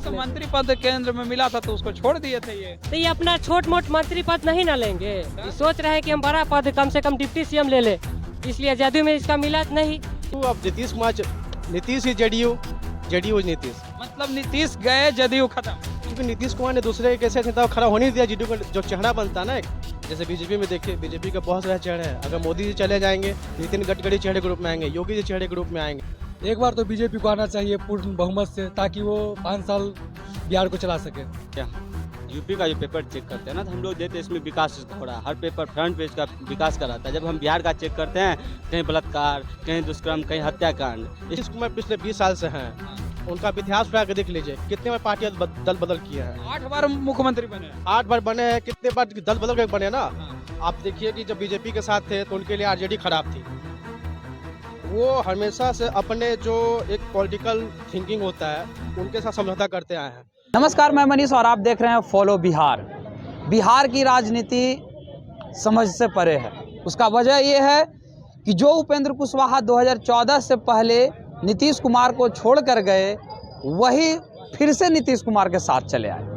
में। मंत्री पद केंद्र में मिला था तो उसको छोड़ दिए थे ये। तो ये अपना छोट मोट मंत्री पद नहीं ना लेंगे, ये सोच रहे हैं कि हम बड़ा पद कम से कम डिप्टी सीएम ले ले, इसलिए जदयू में इसका मिला नहीं। तो अब नीतीश कुमार, नीतीश ही जेडीयू, जेडीयू नीतीश। मतलब नीतीश गए, जदयू खत्म। क्योंकि नीतीश कुमार ने दूसरे कैसे नेता को खड़ा होने नहीं दिया। जेडीयू का जो चेहरा बनता है ना, जैसे बीजेपी में देखिए, बीजेपी का बहुत सारे चेहरे हैं। अगर मोदी जी चले जाएंगे, नितिन गडकरी चेहरे ग्रुप में आएंगे, योगी जी चेहरे ग्रुप में आएंगे। एक बार तो बीजेपी को आना चाहिए पूर्ण बहुमत से, ताकि वो 5 साल बिहार को चला सके। क्या यूपी का जो पेपर चेक करते हैं ना, तो हम लोग देते इसमें विकास हो रहा है। हर पेपर फ्रंट पेज का विकास कराता है। जब हम बिहार का चेक करते हैं, कहीं बलात्कार, कहीं दुष्कर्म, कहीं हत्याकांड। नीतीश कुमार पिछले 20 साल से हैं, उनका इतिहास उठा के देख लीजिए, कितने बार पार्टियां दल बदल किए हैं। 8 बार मुख्यमंत्री बने। 8 बार बने हैं, कितने बार दल बदल के बने ना। आप देखिए कि जब बीजेपी के साथ थे तो उनके लिए आरजेडी खराब थी। वो हमेशा से अपने जो एक पॉलिटिकल थिंकिंग होता है, उनके साथ समझौता करते आए हैं। नमस्कार, मैं मनीष और आप देख रहे हैं फॉलो बिहार। बिहार की राजनीति समझ से परे है। उसका वजह ये है कि जो उपेंद्र कुशवाहा 2014 से पहले नीतीश कुमार को छोड़ कर गए, वही फिर से नीतीश कुमार के साथ चले आए।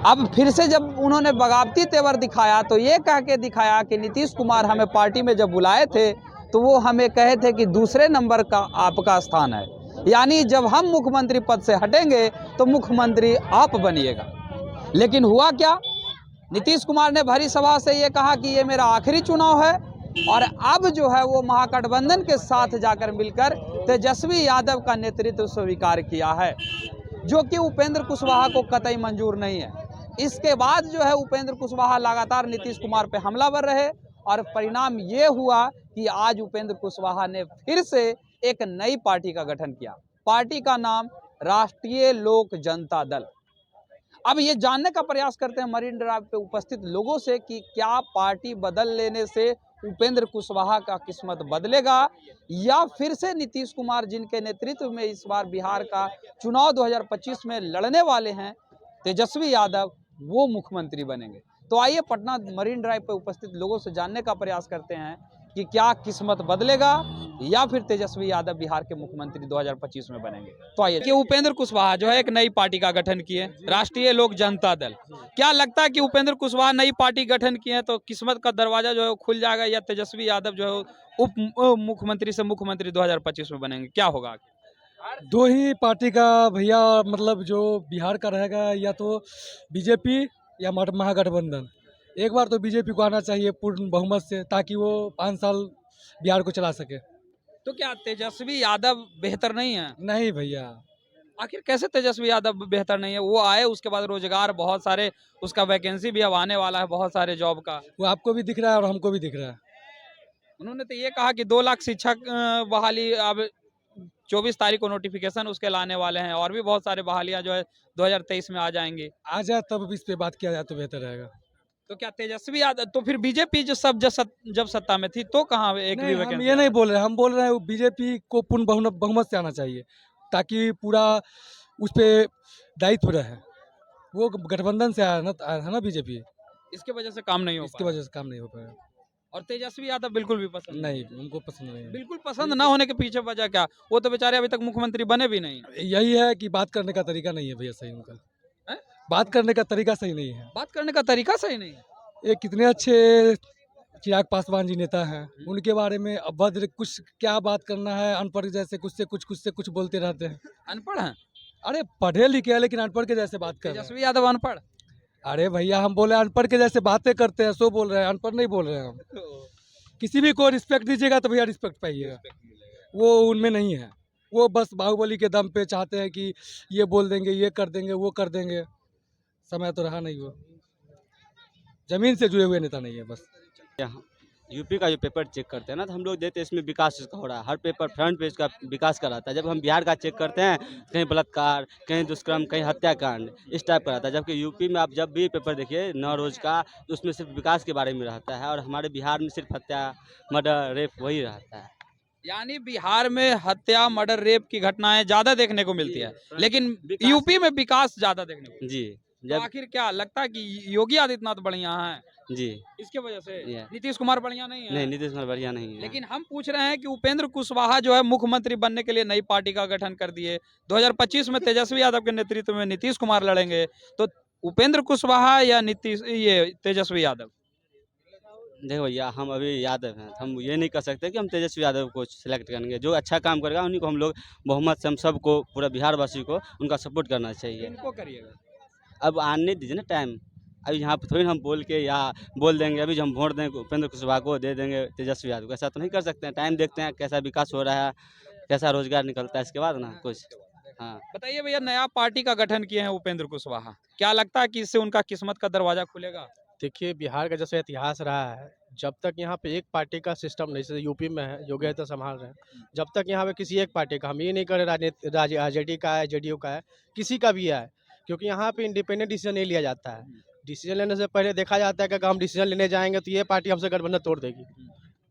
अब फिर से जब उन्होंने बगावती तेवर दिखाया तो ये कह के दिखाया कि नीतीश कुमार हमें पार्टी में जब बुलाए थे तो वो हमें कहे थे कि दूसरे नंबर का आपका स्थान है, यानी जब हम मुख्यमंत्री पद से हटेंगे तो मुख्यमंत्री आप बनिएगा। लेकिन हुआ क्या? नीतीश कुमार ने भरी सभा से ये कहा कि ये मेरा आखिरी चुनाव है, और अब जो है वो महागठबंधन के साथ जाकर मिलकर तेजस्वी यादव का नेतृत्व स्वीकार किया है, जो कि उपेंद्र कुशवाहा को कतई मंजूर नहीं है। इसके बाद जो है उपेंद्र कुशवाहा लगातार नीतीश कुमार पे हमलावर रहे, और परिणाम ये हुआ कि आज उपेंद्र कुशवाहा ने फिर से एक नई पार्टी का गठन किया। पार्टी का नाम राष्ट्रीय लोक जनता दल। अब ये जानने का प्रयास करते हैं मरीन ड्राइव पे उपस्थित लोगों से कि क्या पार्टी बदल लेने से उपेंद्र कुशवाहा का किस्मत बदलेगा, या फिर से नीतीश कुमार जिनके नेतृत्व में इस बार बिहार का चुनाव 2025 में लड़ने वाले हैं, तेजस्वी यादव, वो मुख्यमंत्री बनेंगे। तो आइए पटना मरीन ड्राइव पे उपस्थित लोगों से जानने का प्रयास करते हैं कि क्या किस्मत बदलेगा या फिर तेजस्वी यादव बिहार के मुख्यमंत्री 2025 में बनेंगे। तो आइए कि उपेंद्र कुशवाहा जो है एक नई पार्टी का गठन किए, राष्ट्रीय लोक जनता दल। क्या लगता है कि उपेंद्र कुशवाहा नई पार्टी गठन किए तो किस्मत का दरवाजा जो है खुल जाएगा, या तेजस्वी यादव जो है उप मुख्यमंत्री से मुख्यमंत्री 2025 में बनेंगे? क्या होगा? दो ही पार्टी का भैया, मतलब जो बिहार का रहेगा, या तो बीजेपी या महागठबंधन। एक बार तो बीजेपी को आना चाहिए पूर्ण बहुमत से, ताकि वो 5 साल बिहार को चला सके। तो क्या तेजस्वी यादव बेहतर नहीं है? नहीं भैया, आखिर कैसे तेजस्वी यादव बेहतर नहीं है? वो आए, उसके बाद रोजगार बहुत सारे, उसका वैकेंसी भी अब आने वाला है बहुत सारे जॉब का। वो आपको भी दिख रहा है और हमको भी दिख रहा है। उन्होंने तो ये कहा कि 2 लाख शिक्षक बहाली अब 24 तारीख को नोटिफिकेशन उसके लाने वाले हैं, और भी बहुत सारे बहालियां जो है 2023 में आ जाएंगी। आ जाए तब इस पे बात किया जाए तो बेहतर रहेगा। तो क्या तेजस्वी यादव, तो फिर बीजेपी जब सत्ता में थी तो कहाँ एक भी नहीं, हम वैकेंसी? ये नहीं बोल रहे, हम बोल रहे हैं बीजेपी को पूर्ण बहुमत से आना चाहिए, ताकि पूरा उस पे दायित्व रहे। वो गठबंधन से आया ना बीजेपी, इसके वजह से काम नहीं हो इसकी पाया। वजह से काम नहीं हो पाया। और तेजस्वी यादव बिल्कुल भी पसंद नहीं, उनको पसंद नहीं है। बिल्कुल पसंद ना होने के पीछे वजह क्या? वो तो बेचारे अभी तक मुख्यमंत्री बने भी नहीं। यही है कि बात करने का तरीका नहीं है भैया सही उनका। हैं? बात करने का तरीका सही नहीं है। बात करने का तरीका सही नहीं है। ये कितने अच्छे चिराग पासवान जी नेता हैं, उनके बारे में अभद्र कुछ क्या बात करना है, अनपढ़ जैसे कुछ से कुछ बोलते रहते हैं। अनपढ़ हैं? अरे पढ़े लिखे हैं लेकिन अनपढ़ के जैसे बात कर रहे हैं। तेजस्वी यादव अनपढ़? अरे भैया, हम बोले अनपढ़ के जैसे बातें करते हैं, सो बोल रहे हैं, अनपढ़ नहीं बोल रहे हैं हम। किसी भी को रिस्पेक्ट दीजिएगा तो भैया रिस्पेक्ट पाइएगा, वो उनमें नहीं है। वो बस बाहुबली के दम पे चाहते हैं कि ये बोल देंगे, ये कर देंगे, वो कर देंगे। समय तो रहा नहीं, वो जमीन से जुड़े हुए नेता नहीं है। बस यहाँ यूपी का जो पेपर चेक करते हैं ना, तो हम लोग देते इसमें विकास हो रहा है। हर पेपर फ्रंट पेज का विकास कराता है। जब हम बिहार का चेक करते हैं, कहीं बलात्कार, कहीं दुष्कर्म, कहीं हत्याकांड, इस टाइप का रहता है। जबकि यूपी में आप जब भी पेपर देखिए 9 रोज का, तो उसमें सिर्फ विकास के बारे में रहता है, और हमारे बिहार में सिर्फ हत्या, मर्डर, रेप वही रहता है। यानी बिहार में हत्या, मर्डर, रेप की घटनाएं ज्यादा देखने को मिलती है, लेकिन यूपी में विकास ज्यादा देखने को। जी, तो आखिर क्या लगता है कि योगी आदित्यनाथ बढ़िया हैं? जी। इसके वजह से ये। नीतीश कुमार बढ़िया नहीं है। नहीं, नीतीश कुमार बढ़िया नहीं है। लेकिन हम पूछ रहे हैं कि उपेंद्र कुशवाहा जो है मुख्यमंत्री बनने के लिए नई पार्टी का गठन कर दिए। 2025 में तेजस्वी यादव के नेतृत्व में नीतीश कुमार लड़ेंगे, तो उपेंद्र कुशवाहा या नीतीश ये तेजस्वी यादव? देखो भैया, हम अभी यादव हैं, हम ये नहीं कर सकते कि हम तेजस्वी यादव को सिलेक्ट करेंगे। जो अच्छा काम करेगा उन्हीं को हम लोग बहुमत से हम सबको, पूरा बिहार वासी को उनका सपोर्ट करना चाहिए। इनको करिएगा। अब आने दीजिए ना टाइम। अभी यहाँ पे थोड़ी ना हम बोल के या बोल देंगे अभी जो हम वोट देंगे उपेंद्र कुशवाहा को, दे देंगे तेजस्वी यादव को, ऐसा तो नहीं कर सकते हैं। टाइम देखते हैं कैसा विकास हो रहा है, कैसा रोजगार निकलता है, इसके बाद ना कुछ। हाँ, बताइए भैया, नया पार्टी का गठन किए हैं उपेंद्र कुशवाहा, क्या लगता है कि इससे उनका किस्मत का दरवाजा खुलेगा? देखिए, बिहार का जैसे इतिहास रहा है, जब तक यहाँ पे एक पार्टी का सिस्टम नहीं, जैसे यूपी में है, योगी आदित्यनाथ संभाल रहे हैं, जब तक यहाँ पे किसी एक पार्टी का, हम ये नहीं कर रहे आरजेडी का है, जेडीयू का है, किसी का भी है, क्योंकि यहाँ पे इंडिपेंडेंट डिसीजन नहीं लिया जाता है। डिसीजन लेने से पहले देखा जाता है कि अगर हम डिसीजन लेने जाएंगे तो ये पार्टी हमसे गठबंधन तोड़ देगी,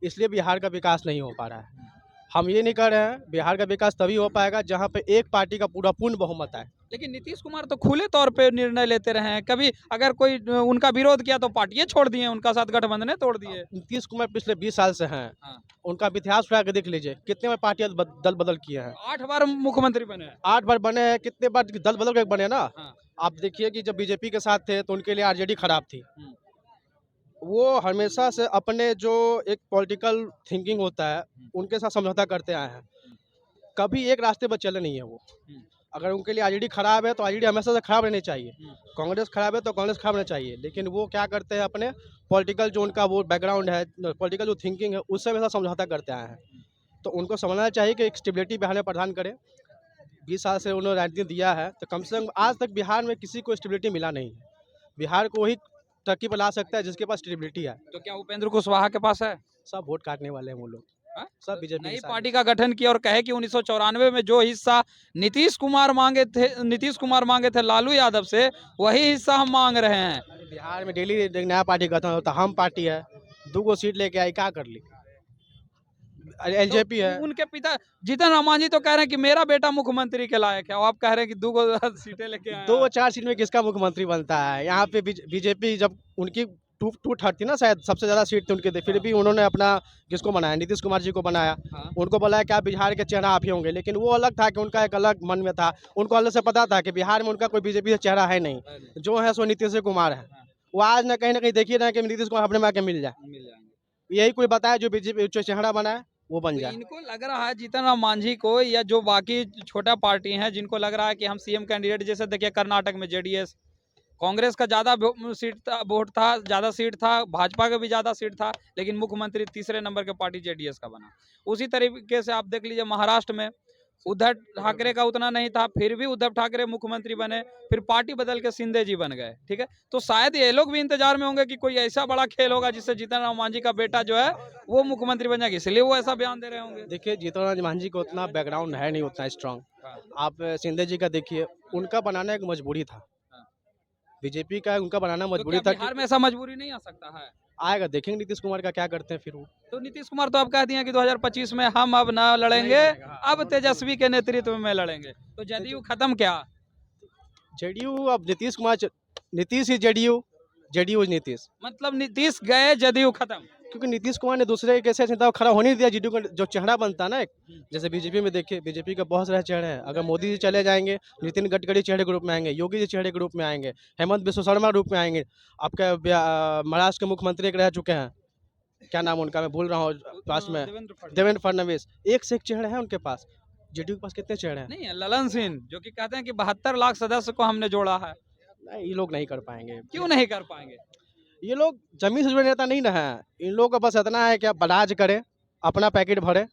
इसलिए बिहार का विकास नहीं हो पा रहा है। हम ये नहीं कर रहे हैं, बिहार का विकास तभी हो पाएगा जहाँ पे एक पार्टी का पूरा पूर्ण बहुमत है। लेकिन नीतीश कुमार तो खुले तौर पे निर्णय लेते रहे हैं, कभी अगर कोई उनका विरोध किया तो पार्टियां छोड़ दिए, उनका साथ गठबंधन तोड़ दिए। नीतीश कुमार पिछले 20 साल से हैं, हाँ। उनका इतिहास उठा के देख लीजिए, कितने बार पार्टियां दल बदल किए हैं। 8 बार मुख्यमंत्री बने हैं। 8 बार बने हैं, कितने बार दल बदल के बने ना। हाँ। आप देखिए कि जब बीजेपी के साथ थे तो उनके लिए आरजेडी खराब थी। वो हमेशा से अपने जो एक पॉलिटिकल थिंकिंग होता है उनके साथ समझौता करते आए हैं, कभी एक रास्ते पर चले नहीं है वो। अगर उनके लिए आरजेडी खराब है तो आरजेडी हमेशा से खराब रहनी चाहिए, कांग्रेस खराब है तो कांग्रेस खराब रहना चाहिए, लेकिन वो क्या करते हैं, अपने पॉलिटिकल जो उनका वो बैकग्राउंड है, पॉलिटिकल जो थिंकिंग है, उससे हमेशा समझौता करते आए हैं। तो उनको समझना चाहिए कि एक स्टेबिलिटी बिहार में प्रदान करें। 20 साल से उन्होंने राजनीति दिया है, तो कम से कम आज तक बिहार में किसी को स्टेबिलिटी मिला नहीं है। बिहार को वही तरक्की पर ला सकता है जिसके पास स्टेबिलिटी है। तो क्या उपेंद्र कुशवाहा के पास है? सब वोट काटने वाले हैं वो लोग, हाँ? सब बीजेपी नई पार्टी का गठन किया और कहे कि 1994 में जो हिस्सा नीतीश कुमार मांगे थे लालू यादव से, वही हिस्सा हम मांग रहे हैं। बिहार में डेली एक नया पार्टी गठन होता, हम पार्टी है 2 सीट लेके आई, क्या कर ली, एलजेपी है। उनके पिता जीतन राम मांझी तो कह रहे हैं कि मेरा बेटा मुख्यमंत्री के लायक है, और आप कह रहे हैं कि 2 सीटें लेके आए। 2-4 सीट में किसका मुख्यमंत्री बनता है? यहाँ पे बीजेपी जब उनकी 230 थी ना, शायद सबसे ज्यादा सीट थी उनके, फिर भी उन्होंने अपना किसको बनाया, नीतीश कुमार जी को बनाया। हाँ। उनको बोला कि आप बिहार के चेहरा आप ही होंगे, लेकिन वो अलग था कि उनका एक अलग मन में था, उनको अलग से पता था कि बिहार में उनका कोई बीजेपी से चेहरा है नहीं, जो है सो नीतीश कुमार है। वो आज ना कहीं देखिए ना कि नीतीश कुमार अपने में आके मिल जाए, यही कोई बताया जो बीजेपी जो चेहरा बनाए वो बन तो जाए। इनको लग रहा है जीतन राम मांझी को, या जो बाकी छोटा पार्टी हैं जिनको लग रहा है कि हम सीएम कैंडिडेट, जैसे देखिए कर्नाटक में जेडीएस, कांग्रेस का ज्यादा वोट था, ज्यादा सीट था, भाजपा का भी ज्यादा सीट था, लेकिन मुख्यमंत्री तीसरे नंबर के पार्टी जेडीएस का बना। उसी तरीके से आप देख लीजिए महाराष्ट्र में उद्धव ठाकरे का उतना नहीं था, फिर भी उद्धव ठाकरे मुख्यमंत्री बने, फिर पार्टी बदल के शिंदे जी बन गए। ठीक है, तो शायद ये लोग भी इंतजार में होंगे कि कोई ऐसा बड़ा खेल होगा जिससे जीतन राम मांझी का बेटा जो है वो मुख्यमंत्री बन जाएगा, इसलिए वो ऐसा बयान दे रहे होंगे। देखिए, जीतन राम मांझी को उतना बैकग्राउंड है नहीं, उतना स्ट्रांग। आप शिंदे जी का देखिए, उनका बनाना एक मजबूरी था, बीजेपी का उनका बनाना मजबूरी था। बिहार में ऐसा मजबूरी नहीं आ सकता है? आएगा, देखेंगे नीतीश कुमार का क्या करते हैं फिर वो। तो नीतीश कुमार तो अब कह दिए कि 2025 में हम अब ना लड़ेंगे, अब तेजस्वी के नेतृत्व में लड़ेंगे, तो जदयू खत्म क्या? जेडीयू अब नीतीश कुमार, नीतीश ही जेडीयू, जेडीयू नीतीश, मतलब नीतीश गए, जदयू खत्म। क्योंकि नीतीश कुमार ने दूसरे कैसे चिंता खड़ा होने नहीं दिया। जेडीयू का जो चेहरा बनता है ना, जैसे बीजेपी में देखिए, बीजेपी का बहुत सारे चेहरे हैं। अगर मोदी जी चले जाएंगे, नितिन गडकरी चेहरे के रूप में आएंगे, योगी जी चेहरे के रूप में आएंगे, हेमंत बिश्व शर्मा रूप में आएंगे, आपका महाराष्ट्र के मुख्यमंत्री एक रह चुके हैं, क्या नाम उनका मैं भूल रहा हूँ पास में, देवेंद्र फडणवीस। एक से एक चेहरे हैं उनके पास। जेडीयू के पास कितने चेहरे हैं? नहीं, ललन सिंह जो कि कहते हैं कि 72 लाख सदस्य को हमने जोड़ा है। नहीं, ये लोग नहीं कर पाएंगे। क्यों नहीं कर पाएंगे? ये लोग जमीन से जुड़े नेता नहीं ना है। इन लोगों का बस इतना है कि आप राज करें, अपना पैकेट भरे।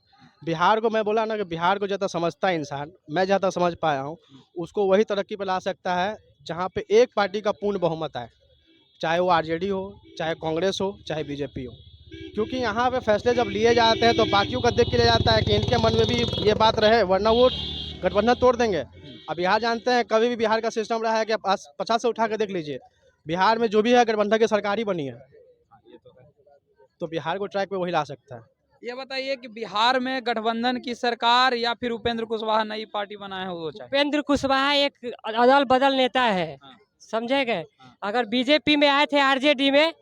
बिहार को मैं बोला ना कि बिहार को जहाँ समझता है इंसान, मैं जहाँ तक समझ पाया हूँ, उसको वही तरक्की पे ला सकता है जहाँ पे एक पार्टी का पूर्ण बहुमत है, चाहे वो आरजेडी हो, चाहे कांग्रेस हो, चाहे बीजेपी हो। क्योंकि यहाँ पे फैसले जब लिए जाते हैं तो बाकियों का देख के लिया जाता है कि इनके मन में भी ये बात रहे, वरना वो गठबंधन तोड़ देंगे। अब बिहार जानते हैं, कभी भी बिहार का सिस्टम रहा है कि 50 से उठा कर देख लीजिए, बिहार में जो भी है गठबंधन की सरकार ही बनी है, तो बिहार को ट्रैक पे वही ला सकता है। ये बताइए कि बिहार में गठबंधन की सरकार या फिर उपेंद्र कुशवाहा नई पार्टी बनाए हो, वो चाहिए? उपेंद्र कुशवाहा एक अदल बदल नेता है, हाँ। समझे गए। हाँ। अगर बीजेपी में आए थे, आरजेडी में,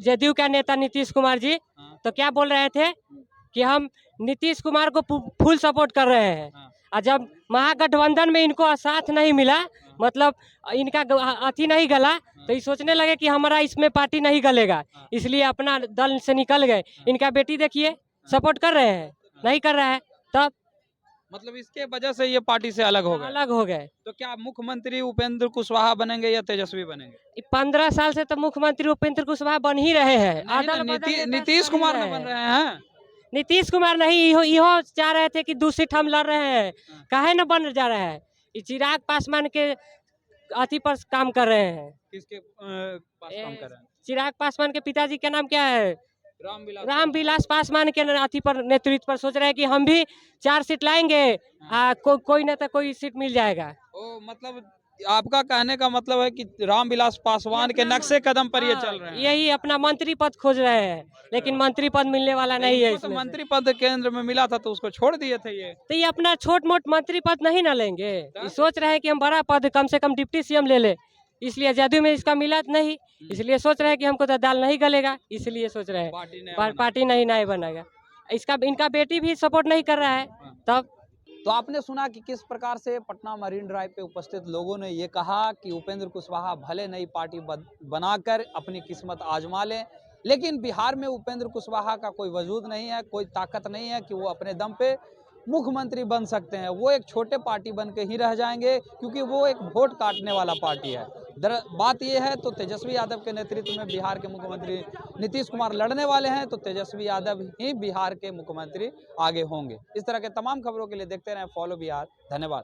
जदयू का नेता नीतीश कुमार जी हाँ। तो क्या बोल रहे थे कि हम नीतीश कुमार को फुल सपोर्ट कर रहे हैं। हाँ। और जब महागठबंधन में इनको साथ नहीं मिला, मतलब इनका अथी नहीं गला, तो ये सोचने लगे कि हमारा इसमें पार्टी नहीं गलेगा, इसलिए अपना दल से निकल गए। इनका बेटी देखिए सपोर्ट कर रहे हैं, नहीं कर रहा है, तब मतलब इसके वजह से ये पार्टी से अलग हो गए। अलग हो गए। तो क्या मुख्यमंत्री उपेंद्र कुशवाहा बनेंगे या तेजस्वी बनेंगे? 15 साल से तो मुख्यमंत्री उपेंद्र कुशवाहा बन ही रहे हैं। नहीं ना, नीतीश कुमार न बन रहे हैं। नीतीश कुमार नहीं, इहो चाह रहे थे कि दूसरी टर्म लड़ रहे हैं, काहे न बन जा रहा है। ये चिराग पासवान के अथी पर काम कर रहे हैं। किसके पास काम कर रहे हैं? चिराग पासवान के पिताजी का नाम क्या है? रामविलास पासवान के अथी पर नेतृत्व पर सोच रहे हैं कि हम भी 4 सीट लाएंगे, कोई न तो कोई सीट मिल जाएगा। ओ मतलब आपका कहने का मतलब है कि रामविलास पासवान के नक्शे कदम पर ये चल रहे हैं। यही अपना मंत्री पद खोज रहे हैं, लेकिन मंत्री पद मिलने वाला नहीं है। तो मंत्री पद केंद्र में मिला था तो उसको छोड़ दिए थे ये। तो ये अपना छोट मोट मंत्री पद नहीं ना लेंगे, ये सोच रहे हैं कि हम बड़ा पद कम से कम डिप्टी सीएम ले ले, इसलिए जदयू में इसका मिला नहीं, इसलिए सोच रहे हैं कि हमको तो दाल नहीं गलेगा, इसलिए सोच रहे हैं पार्टी नहीं बनेगा। इनका बेटी भी सपोर्ट नहीं कर रहा है। तब तो आपने सुना कि किस प्रकार से पटना मरीन ड्राइव पे उपस्थित लोगों ने ये कहा कि उपेंद्र कुशवाहा भले नई पार्टी बनाकर अपनी किस्मत आजमा लें, लेकिन बिहार में उपेंद्र कुशवाहा का कोई वजूद नहीं है, कोई ताकत नहीं है कि वो अपने दम पे मुख्यमंत्री बन सकते हैं। वो एक छोटे पार्टी बन के ही रह जाएंगे, क्योंकि वो एक वोट काटने वाला पार्टी है। बात ये है तो तेजस्वी यादव के नेतृत्व में बिहार के मुख्यमंत्री नीतीश कुमार लड़ने वाले हैं, तो तेजस्वी यादव ही बिहार के मुख्यमंत्री आगे होंगे। इस तरह के तमाम खबरों के लिए देखते रहें फॉलो बिहार। धन्यवाद।